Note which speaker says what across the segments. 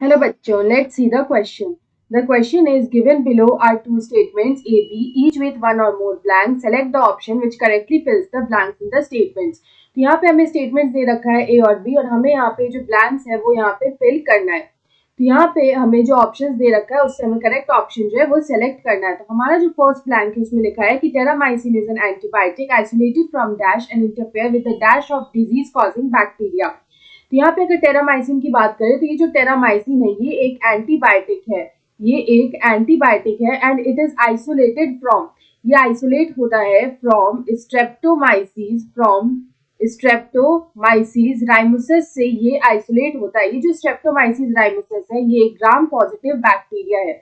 Speaker 1: Hello bachcho, let's see the question. The question is given below are two statements A, B, each with one or more blanks. Select the option which correctly fills the blanks in the statements. तो यहाँ पे हमें statements दे रखा है A और B और हमें यहाँ पे जो blanks है वो यहाँ पे fill करना है. तो यहाँ पे हमें जो options दे रखा है उससे हमें correct option जो है वो select करना है. तो हमारा जो first blank है उसमें लिखा है कि terramycin is an antibiotic isolated from dash and interfere with the dash of disease causing bacteria. तो यहाँ पे अगर टेरामाइसिन की बात करें तो ये जो टेरामाइसिन है ये एक एंटीबायोटिक है. ये एक एंटीबायोटिक है and it is isolated from, ये आइसोलेट होता है फ्रॉम स्ट्रेप्टोमाइसीज राइमोसिस से ये आइसोलेट होता है. ये जो स्ट्रेप्टोमाइसीज राइमोसिस है ये एक ग्राम पॉजिटिव बैक्टीरिया है.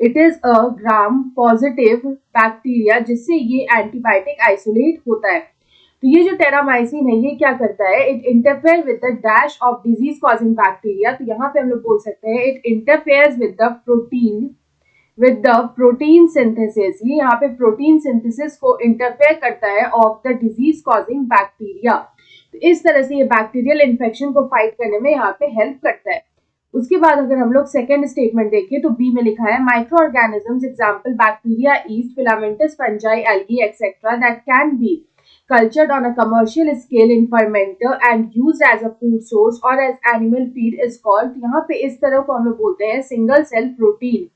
Speaker 1: It is a gram positive bacteria जिससे ये एंटीबायोटिक आइसोलेट होता है. तो ये जो टेरामाइसिन है ये क्या करता है, it interfere with the dash of disease causing bacteria. तो यहाँ पे हम लोग बोल सकते हैं it interferes with the protein synthesis. ये यहाँ पे प्रोटीन सिंथेसिस को इंटरफेयर करता है of the disease causing bacteria. तो इस तरह से ये बैक्टीरियल इन्फेक्शन को फाइट करने में यहाँ पे हेल्प करता है. उसके बाद अगर हम लोग सेकेंड स्टेटमेंट देखें तो बी में लिखा है micro organisms example bacteria, east, filamentous fungi, algae etcetera that can be cultured on a commercial scale in fermenter and used as a food source or as animal feed is called. यहाँ पे इस तरह को हम लोग बोलते हैं single cell protein.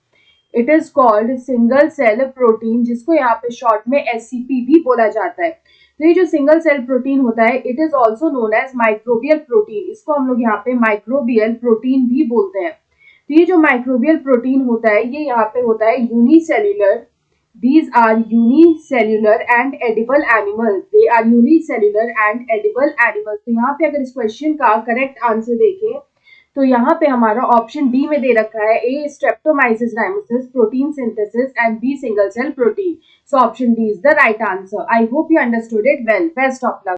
Speaker 1: It is called single cell protein जिसको यहाँ पे शॉर्ट में SCP भी बोला जाता है. तो ये जो सिंगल सेल प्रोटीन होता है it is also known as microbial protein. इसको हम लोग यहाँ पे माइक्रोबियल प्रोटीन भी बोलते हैं. तो ये जो माइक्रोबियल प्रोटीन होता है ये यहाँ पे होता है unicellular. These are unicellular and edible animals. They are unicellular and edible animals. तो यहाँ पे अगर इस क्वेश्चन का करेक्ट आंसर देखें तो यहाँ पे हमारा ऑप्शन डी में दे रखा है A Streptomyces rimosus protein synthesis and B single cell protein. So option D is the right answer. I hope you understood it well. Best of luck.